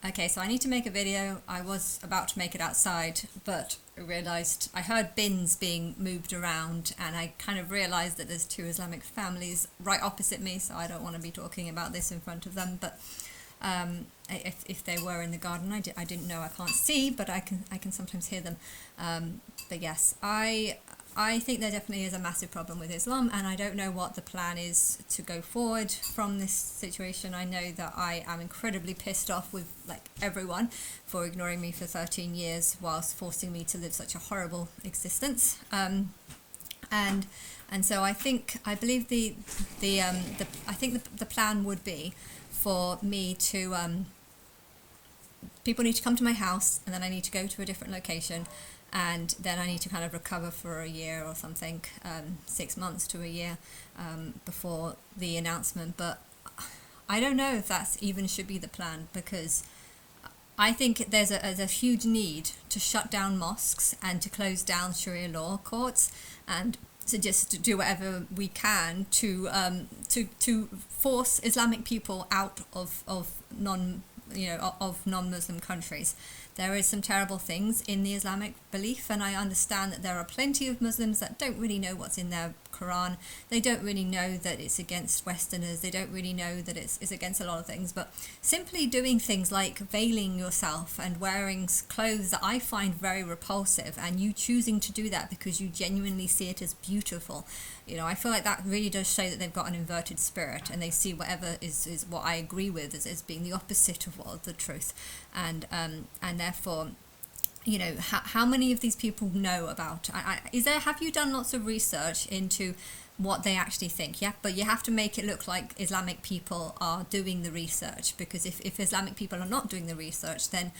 Okay, so I need to make a video. I was about to make it outside, but I realised I heard bins being moved around, and I kind of realised that there's two Islamic families right opposite me, so I don't want to be talking about this in front of them. But if they were in the garden, I didn't know. I can't see, but I can sometimes hear them. But yes, I think there definitely is a massive problem with Islam, and I don't know what the plan is to go forward from this situation. I know that I am incredibly pissed off with like everyone for ignoring me for 13 years whilst forcing me to live such a horrible existence. And so I believe the plan would be for me to people need to come to my house, and then I need to go to a different location, and then I need to kind of recover for a year or something, 6 months to a year, before the announcement. But I don't know if that's even should be the plan, because I think there's a huge need to shut down mosques and to close down Sharia law courts, and to just do whatever we can to force Islamic people out of non-Muslim countries. There is some terrible things in the Islamic belief, and I understand that there are plenty of Muslims that don't really know what's in their Quran. They don't really know that it's against Westerners. They don't really know that it's against a lot of things. But simply doing things like veiling yourself and wearing clothes that I find very repulsive, and you choosing to do that because you genuinely see it as beautiful, I feel like that really does show that they've got an inverted spirit, and they see whatever is what I agree with as being the opposite of the truth. And therefore, how many of these people know about, have you done lots of research into what they actually think? Yeah, but you have to make it look like Islamic people are doing the research, because if Islamic people are not doing the research, then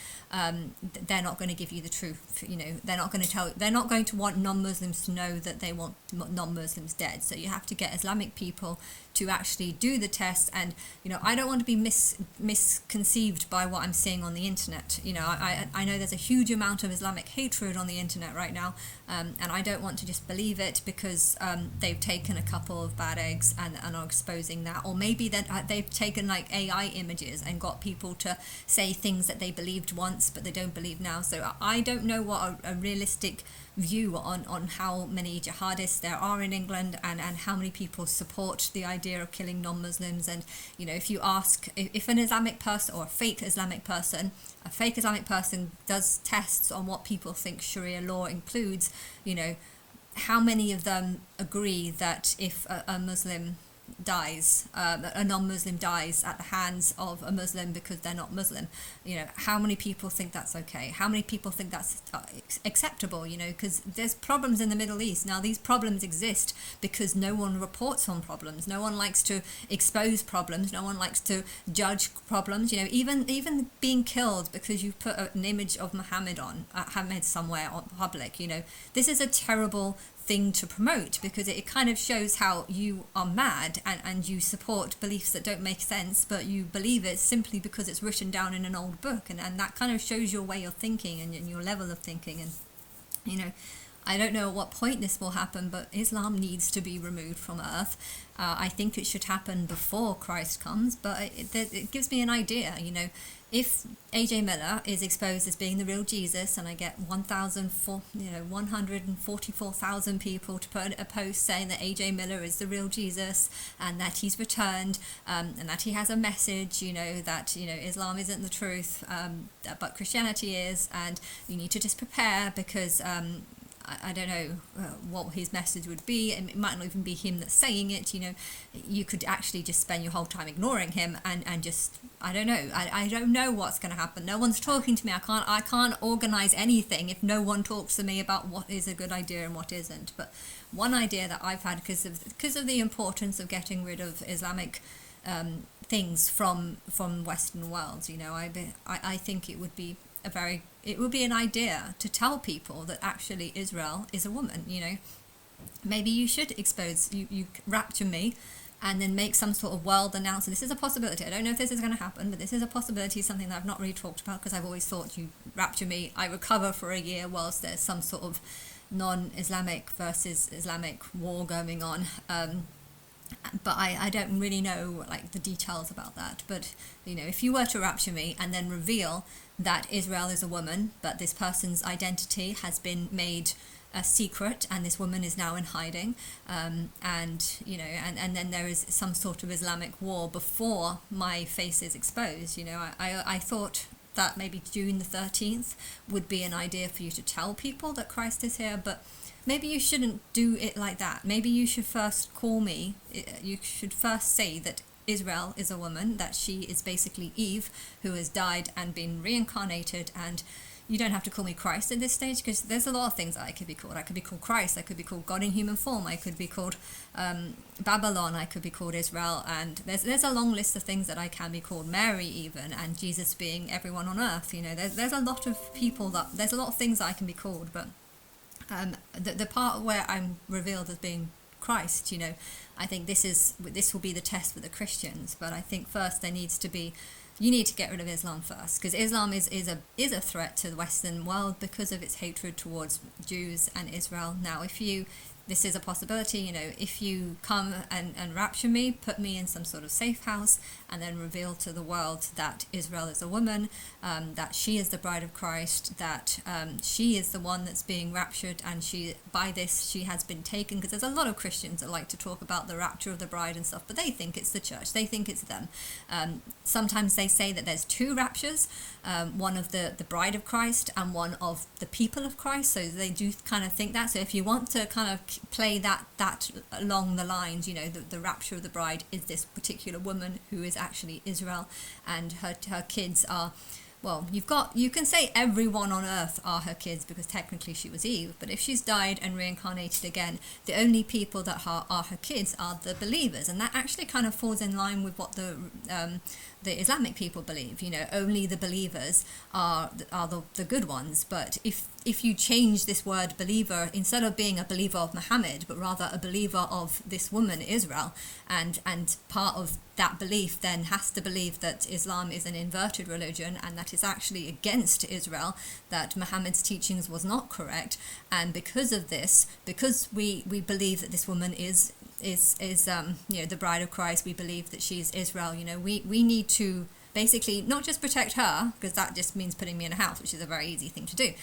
they're not going to give you the truth. They're not going to want non-Muslims to know that they want non-Muslims dead. So you have to get Islamic people to actually do the test. And I don't want to be misconceived by what I'm seeing on the internet. I know there's a huge amount of Islamic hatred on the internet right now, and I don't want to just believe it because they've taken a couple of bad eggs and are exposing that, or maybe that they've taken like AI images and got people to say things that they believed once but they don't believe now. So I don't know what a realistic view on how many jihadists there are in England, and how many people support the idea of killing non-Muslims. And if you ask if an Islamic person, or a fake Islamic person does tests on what people think Sharia law includes, how many of them agree that if a Muslim dies, a non-Muslim dies at the hands of a Muslim because they're not Muslim? How many people think that's okay? How many people think that's acceptable? Because there's problems in the Middle East now. These problems exist because no one reports on problems. No one likes to expose problems. No one likes to judge problems. Even being killed because you put an image of Muhammad somewhere on public. This is a terrible thing to promote, because it kind of shows how you are mad and you support beliefs that don't make sense, but you believe it simply because it's written down in an old book, and that kind of shows your way of thinking and your level of thinking. And I don't know at what point this will happen, but Islam needs to be removed from earth. I think it should happen before Christ comes, but it gives me an idea. If AJ Miller is exposed as being the real Jesus, and I get 144,000 people to put a post saying that AJ Miller is the real Jesus, and that he's returned, and that he has a message, that Islam isn't the truth, but Christianity is, and you need to just prepare because I don't know what his message would be, and it might not even be him that's saying it. You could actually just spend your whole time ignoring him and just, I don't know. I don't know what's going to happen. No one's talking to me. I can't organize anything if no one talks to me about what is a good idea and what isn't. But one idea that I've had, because of the importance of getting rid of Islamic things from Western worlds, I think it would be an idea to tell people that actually Israel is a woman. Maybe you should expose, you rapture me, and then make some sort of world announcement. This is a possibility. I don't know if this is going to happen, but this is a possibility, something that I've not really talked about, because I've always thought you rapture me, I recover for a year whilst there's some sort of non-Islamic versus Islamic war going on. but I don't really know like the details about that. But if you were to rapture me and then reveal that Israel is a woman, but this person's identity has been made a secret, and this woman is now in hiding, and then there is some sort of Islamic war before my face is exposed. I thought that maybe June the 13th would be an idea for you to tell people that Christ is here, but maybe you shouldn't do it like that. Maybe you should first call me, you should first say that Israel is a woman, that she is basically Eve, who has died and been reincarnated, and you don't have to call me Christ at this stage, because there's a lot of things that I could be called. I could be called Christ, I could be called God in human form, I could be called Babylon, I could be called Israel, and there's a long list of things that I can be called, Mary even, and Jesus being everyone on earth. There's a lot of people there's a lot of things that I can be called, but the part where I'm revealed as being Christ, I think this will be the test for the Christians. But I think first you need to get rid of Islam first, because Islam is a threat to the Western world because of its hatred towards Jews and Israel. Now, this is a possibility, if you come and rapture me, put me in some sort of safe house, and then reveal to the world that Israel is a woman, that she is the bride of Christ, that she is the one that's being raptured, and she has been taken, because there's a lot of Christians that like to talk about the rapture of the bride and stuff, but they think it's the church, they think it's them. Sometimes they say that there's two raptures, one of the bride of Christ and one of the people of Christ, so they do kind of think that. So if you want to kind of play that along the lines, the rapture of the bride is this particular woman who is actually Israel, and her kids are, well, you can say everyone on earth are her kids, because technically she was Eve, but if she's died and reincarnated again, the only people that are her kids are the believers, and that actually kind of falls in line with what the Islamic people believe. Only the believers are the good ones. But if you change this word believer, instead of being a believer of Muhammad, but rather a believer of this woman Israel, and part of that belief then has to believe that Islam is an inverted religion, and that is actually against Israel, that Muhammad's teachings was not correct, and because of this, because we believe that this woman is the bride of Christ, we believe that she's Israel, we need to basically not just protect her, because that just means putting me in a house, which is a very easy thing to do,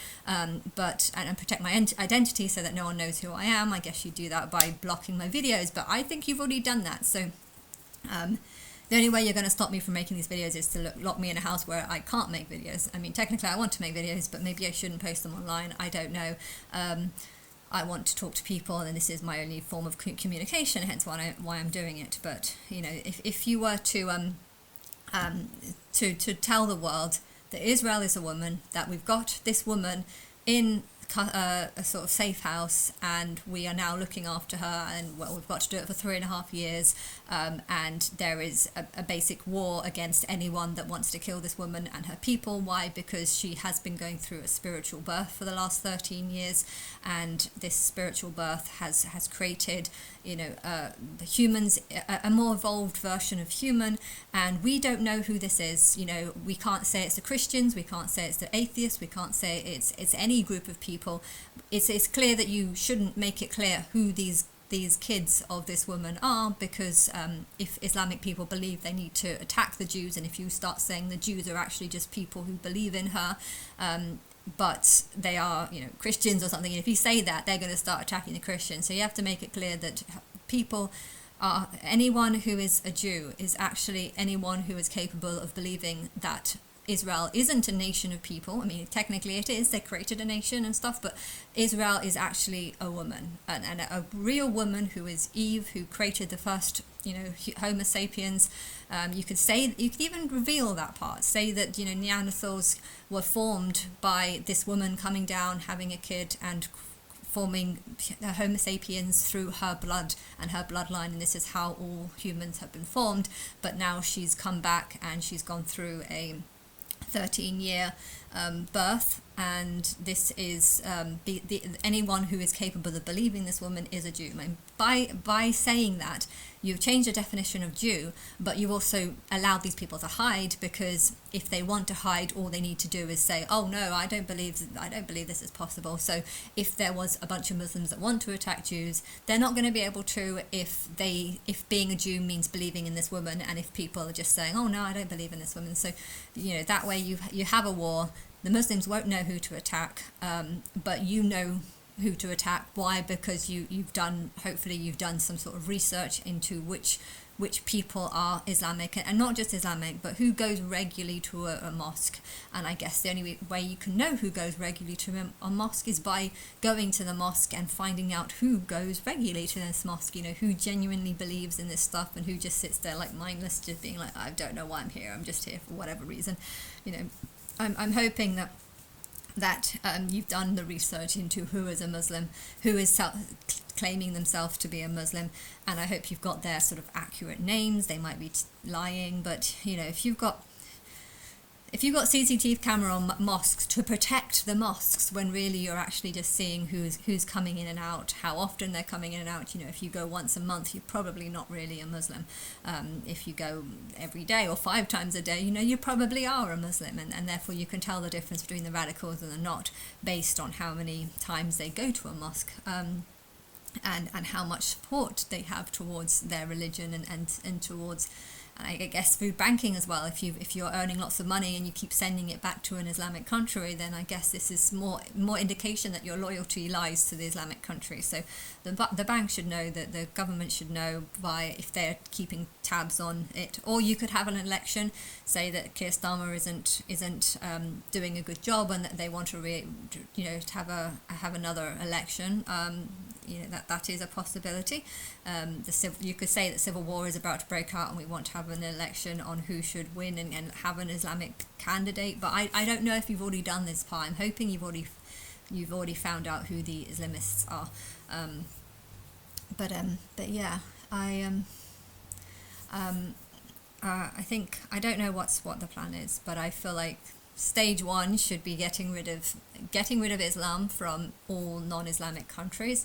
but protect my identity so that no one knows who I am. I guess you do that by blocking my videos, but I think you've already done that. So the only way you're going to stop me from making these videos is to lock me in a house where I can't make videos. I mean, technically I want to make videos, but maybe I shouldn't post them online. I don't know. I want to talk to people, and this is my only form of communication, hence why I'm doing it. But if you were to tell the world that Israel is a woman, that we've got this woman in a sort of safe house, and we are now looking after her, and we've got to do it for 3.5 years, and there is a basic war against anyone that wants to kill this woman and her people. Why? Because she has been going through a spiritual birth for the last 13 years, and this spiritual birth has created the humans, a more evolved version of human, and we don't know who this is. We can't say it's the Christians, we can't say it's the atheists, we can't say it's any group of people. It's clear that you shouldn't make it clear who these kids of this woman are, because if Islamic people believe they need to attack the Jews, and if you start saying the Jews are actually just people who believe in her, but they are Christians or something, and if you say that, they're going to start attacking the Christians. So you have to make it clear that anyone who is a Jew is actually anyone who is capable of believing that Israel isn't a nation of people. I mean, technically it is, they created a nation and stuff, but Israel is actually a woman, and a real woman who is Eve, who created the first Homo sapiens. You could even reveal that part, say that Neanderthals were formed by this woman coming down, having a kid, and forming Homo sapiens through her blood and her bloodline, and this is how all humans have been formed. But now she's come back and she's gone through a 13-year birth, and this is anyone who is capable of believing this woman is a Jew. I mean, by saying that, you've changed the definition of Jew, but you also allowed these people to hide, because if they want to hide, all they need to do is say, "Oh no, I don't believe this is possible." So if there was a bunch of Muslims that want to attack Jews, they're not going to be able to if being a Jew means believing in this woman, and if people are just saying, "Oh no, I don't believe in this woman." So that way you have a war. The Muslims won't know who to attack, but you know who to attack. Why? Because you've done some sort of research into which people are Islamic, and not just Islamic, but who goes regularly to a mosque. And I guess the only way you can know who goes regularly to a mosque is by going to the mosque and finding out who goes regularly to this mosque, who genuinely believes in this stuff, and who just sits there like mindless, just being like, "I don't know why I'm here, I'm just here for whatever reason." I'm hoping that you've done the research into who is a Muslim, who is claiming themselves to be a Muslim, and I hope you've got their sort of accurate names. They might be lying, but if you've got CCTV camera on mosques to protect the mosques, when really you're actually just seeing who's coming in and out, how often they're coming in and out. If you go once a month, you're probably not really a Muslim. If you go every day or 5 times a day, you probably are a Muslim, and therefore you can tell the difference between the radicals and the not based on how many times they go to a mosque. And how much support they have towards their religion and towards, I guess, food banking as well. If you're earning lots of money and you keep sending it back to an Islamic country, then I guess this is more indication that your loyalty lies to the Islamic country. So the bank should know, that the government should know by if they're keeping tabs on it. Or you could have an election, say that Keir Starmer isn't doing a good job, and that they want to have another election. That is a possibility. You could say that civil war is about to break out, and we want to have an election on who should win and have an Islamic candidate. But I don't know if you've already done this part. I'm hoping you've already found out who the Islamists are. But yeah, I think, I don't know what the plan is, but I feel like stage 1 should be getting rid of Islam from all non-Islamic countries.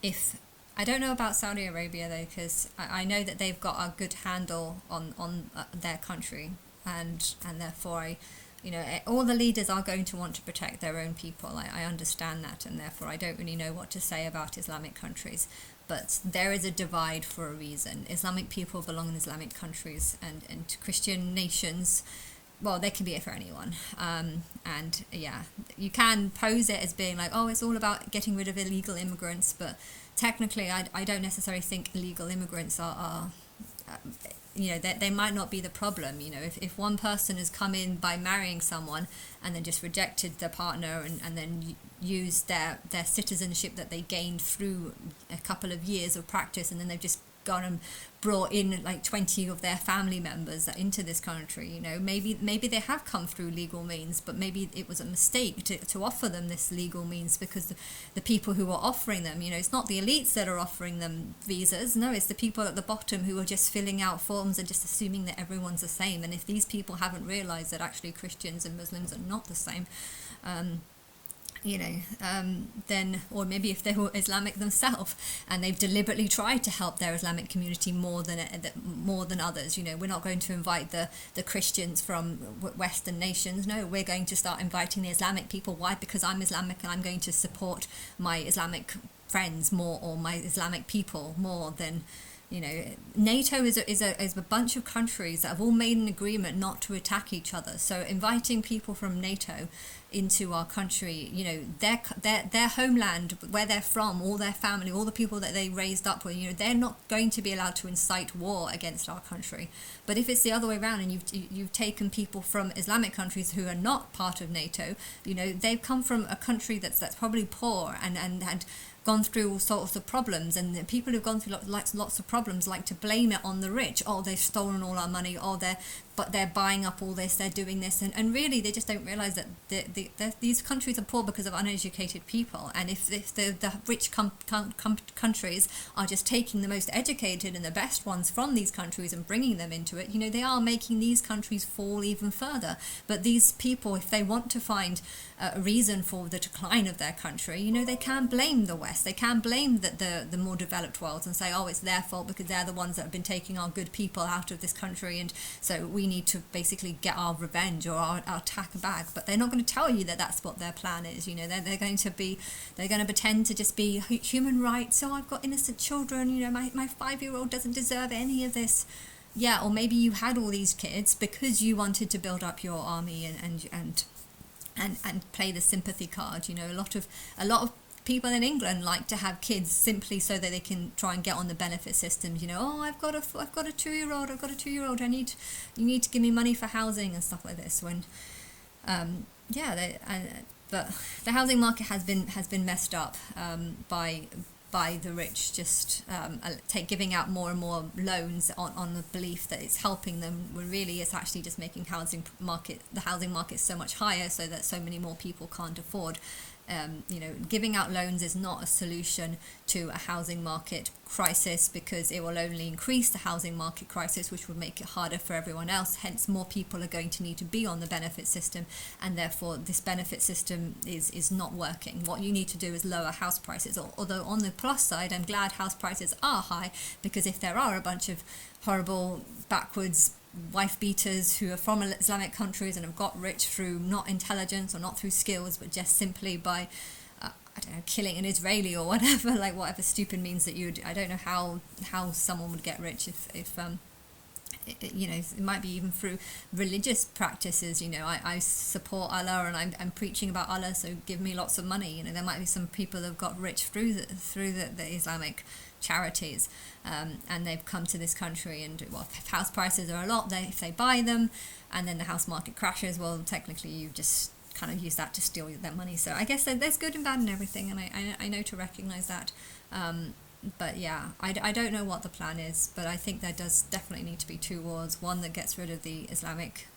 If I don't know about Saudi Arabia though, because I know that they've got a good handle on their country, and therefore all the leaders are going to want to protect their own people. I understand that, and therefore I don't really know what to say about Islamic countries. But there is a divide for a reason. Islamic people belong in Islamic countries, and Christian nations, well, they can be it for anyone. And yeah, you can pose it as being like, oh, it's all about getting rid of illegal immigrants, but technically I don't necessarily think illegal immigrants are they might not be the problem. If one person has come in by marrying someone and then just rejected their partner and then used their citizenship that they gained through a couple of years of practice, and then they've just gone and brought in like 20 of their family members into this country, maybe they have come through legal means, but maybe it was a mistake to offer them this legal means, because the people who are offering them, it's not the elites that are offering them visas. No, it's the people at the bottom who are just filling out forms and just assuming that everyone's the same. And if these people haven't realized that actually Christians and Muslims are not the same, then, or maybe if they were Islamic themselves and they've deliberately tried to help their Islamic community more than others. We're not going to invite the Christians from Western nations. No, we're going to start inviting the Islamic people. Why? Because I'm Islamic and I'm going to support my Islamic friends more, or my Islamic people more than. NATO is a bunch of countries that have all made an agreement not to attack each other. So inviting people from NATO into our country, their homeland, where they're from, all their family, all the people that they raised up with, they're not going to be allowed to incite war against our country. But if it's the other way around, and you've taken people from Islamic countries who are not part of NATO, they've come from a country that's probably poor and had gone through all sorts of problems, and the people who've gone through lots of problems like to blame it on the rich. Oh, they've stolen all our money. Oh, but they're buying up all this, they're doing this, and really they just don't realize that these countries are poor because of uneducated people. And if the rich countries are just taking the most educated and the best ones from these countries and bringing them into it, they are making these countries fall even further. But these people, if they want to find a reason for the decline of their country, they can blame the West, they can blame the more developed world and say, oh, it's their fault because they're the ones that have been taking our good people out of this country, and so we need to basically get our revenge or our attack back. But they're not going to tell you that that's what their plan is. They're going to pretend to just be human rights. Oh, I've got innocent children, my 5-year-old doesn't deserve any of this. Yeah, or maybe you had all these kids because you wanted to build up your army and play the sympathy card. A lot of people in England like to have kids simply so that they can try and get on the benefit systems. Oh, I've got a 2-year-old. You need to give me money for housing and stuff like this. When, but the housing market has been messed up by the rich, just giving out more and more loans on the belief that it's helping them, when really it's actually just making the housing market so much higher, so that so many more people can't afford. Giving out loans is not a solution to a housing market crisis, because it will only increase the housing market crisis, which will make it harder for everyone else. Hence, more people are going to need to be on the benefit system, and therefore this benefit system is not working. What you need to do is lower house prices. Although on the plus side, I'm glad house prices are high, because if there are a bunch of horrible, backwards wife beaters who are from Islamic countries and have got rich through not intelligence or not through skills, but just simply by killing an Israeli or whatever, like whatever stupid means that I don't know how someone would get rich if it might be even through religious practices. I support Allah and I'm preaching about Allah, so give me lots of money. There might be some people that have got rich through the Islamic charities, and they've come to this country, and if house prices are a lot, if they buy them and then the house market crashes, well, technically you just kind of use that to steal their money. So I guess there's good and bad in everything, and I know to recognize that. But yeah, I don't know what the plan is, but I think there does definitely need to be two wars. One that gets rid of the Islamic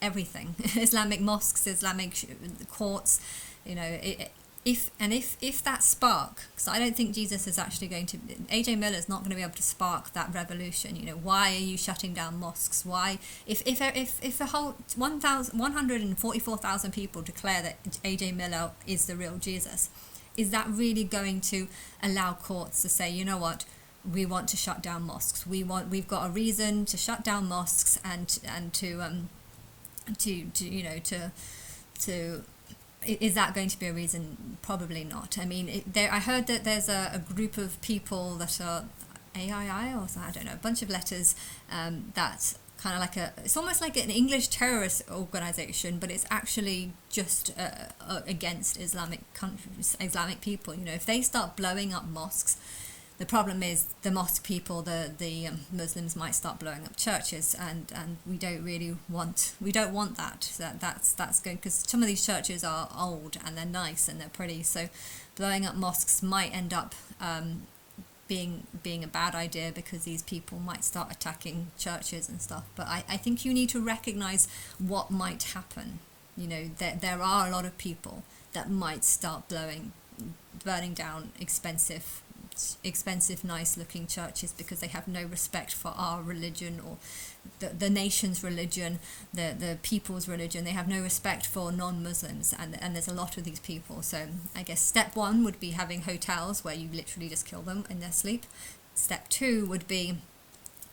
everything, Islamic mosques, Islamic courts, if that spark, because I don't think Jesus is actually going to, AJ Miller is not going to be able to spark that revolution. Why are you shutting down mosques? Why, if the whole 144,000 people declare that AJ Miller is the real Jesus, is that really going to allow courts to say, you know what, we want to shut down mosques? We've got a reason to shut down mosques and to is that going to be a reason? Probably not. I mean, I heard that there's a group of people that are AII or something, I don't know, a bunch of letters that kind of it's almost like an English terrorist organization, but it's actually just against Islamic countries, Islamic people. If they start blowing up mosques, the problem is the mosque people, the Muslims might start blowing up churches, and we don't want that. That's going, because some of these churches are old and they're nice and they're pretty. So blowing up mosques might end up being a bad idea, because these people might start attacking churches and stuff. But I think you need to recognize what might happen. There are a lot of people that might start burning down expensive, nice looking churches, because they have no respect for our religion or the nation's religion, the people's religion. They have no respect for non-Muslims, and there's a lot of these people. So I guess step one would be having hotels where you literally just kill them in their sleep. Step two would be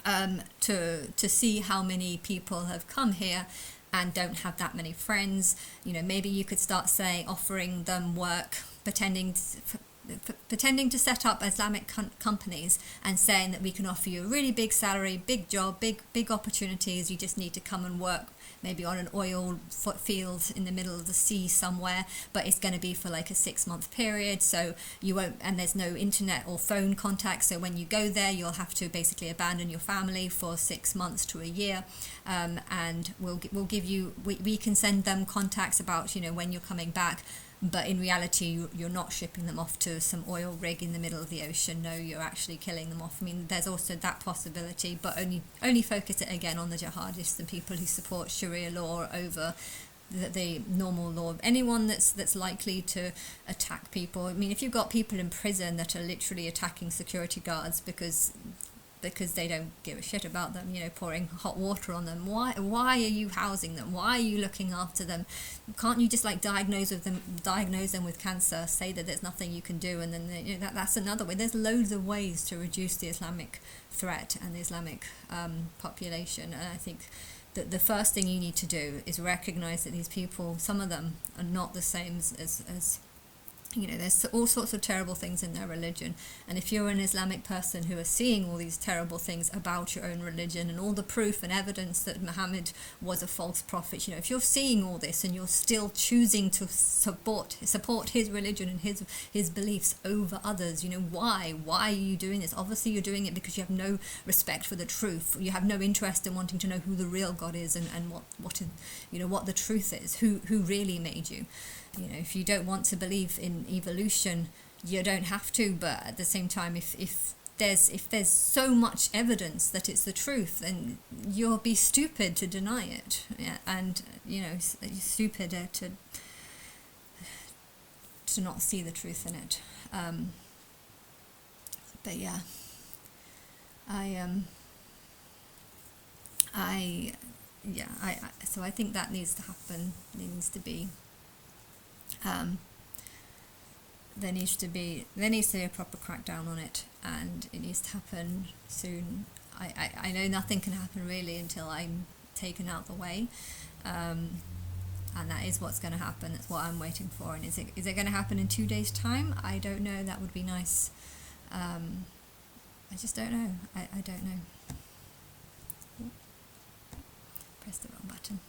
to see how many people have come here and don't have that many friends. Maybe you could start offering them work, pretending to set up Islamic companies and saying that we can offer you a really big salary, big job, big opportunities. You just need to come and work maybe on an oil field in the middle of the sea somewhere, but it's going to be for like a 6-month period, so you won't, and there's no internet or phone contact, so when you go there you'll have to basically abandon your family for 6 months to a year, and we'll give you, we can send them contacts about when you're coming back. but in reality you're not shipping them off to some oil rig in the middle of the ocean. No, you're actually killing them off. I mean, there's also that possibility, but only focus it again on the jihadists and people who support Sharia law over the normal law of anyone that's likely to attack people. I mean, if you've got people in prison that are literally attacking security guards because they don't give a shit about them, pouring hot water on them, why are you housing them? Why are you looking after them? Can't you just diagnose them with cancer, say that there's nothing you can do, and then that's another way. There's loads of ways to reduce the Islamic threat and the Islamic population, and I think that the first thing you need to do is recognize that these people, some of them, are not the same as there's all sorts of terrible things in their religion, and if you're an Islamic person who are seeing all these terrible things about your own religion and all the proof and evidence that Muhammad was a false prophet, if you're seeing all this and you're still choosing to support his religion and his beliefs over others, why are you doing this? Obviously you're doing it because you have no respect for the truth. You have no interest in wanting to know who the real God is and what the truth is, who really made you. If you don't want to believe in evolution, you don't have to, but at the same time, if there's so much evidence that it's the truth, then you'll be stupid to deny it. Yeah, and you're stupid to not see the truth in it. But yeah, so I think that needs to happen. There needs to be a proper crackdown on it, and it needs to happen soon. I know nothing can happen really until I'm taken out the way, and that is what's going to happen. That's what I'm waiting for. And is it going to happen in 2 days' time? I don't know. That would be nice. I just don't know. I don't know. Press the wrong button.